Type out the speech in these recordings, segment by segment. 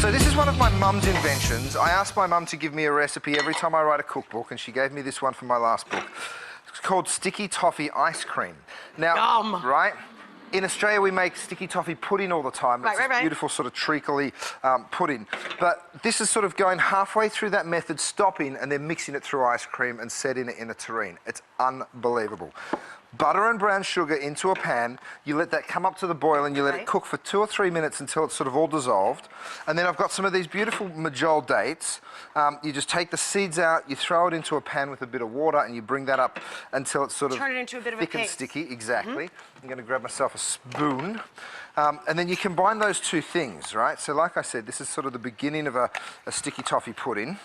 So this is one of my mum's inventions. I asked my mum to give me a recipe every time I write a cookbook, and she gave me this one for my last book. It's called sticky toffee ice cream. Now, Yum. right? In Australia, we make sticky toffee pudding all the time. It's Right. beautiful sort of treacly pudding. But this is sort of going halfway through that method, stopping, and then mixing it through ice cream and setting it in a tureen. It's unbelievable. Butter and brown sugar into a pan. You let that come up to the boil and you let it cook for 2 or 3 minutes until it's sort of all dissolved. And then I've got some of these beautiful majol dates. You just take the seeds out, you throw it into a pan with a bit of water, and you bring that up until it's sort of turn it into a bit of thick a and paste. sticky. Exactly. I'm going to grab myself a spoon. And then you combine those two things, right? So like I said, this is sort of the beginning of a sticky toffee pudding.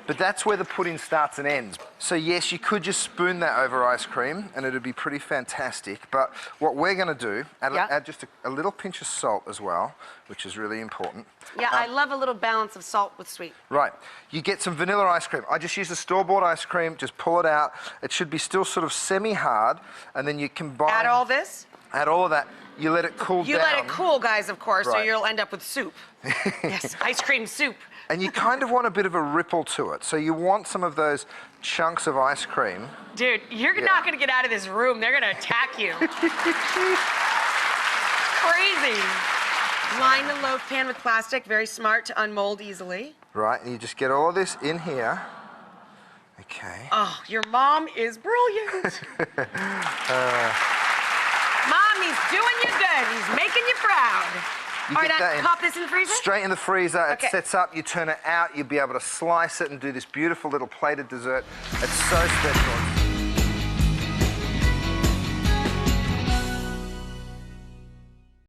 But that's where the pudding starts and ends. So yes, you could just spoon that over ice cream and it'd be pretty fantastic. But what we're going to do, add just a little pinch of salt as well, which is really important. Yeah, I love a little balance of salt with sweet. Right. You get some vanilla ice cream. I just use the store-bought ice cream, just pull it out. It should be still sort of semi-hard, and then you combine... Add all this? Add all of that. You let it cool down. You let it cool, guys, of course, or Right. you'll end up with soup. Yes, ice cream soup. And you kind of want a bit of a ripple to it. So you want some of those chunks of ice cream. Dude, you're not going to get out of this room. They're going to attack you. Crazy. Line the loaf pan with plastic. Very smart to unmold easily. Right, and you just get all of this in here. Okay. Oh, your mom is brilliant. Mom, he's doing you good. He's making you proud. All right, now pop this in the freezer? Straight in the freezer. Okay. It sets up, you turn it out, you'll be able to slice it and do this beautiful little plated dessert. It's so special.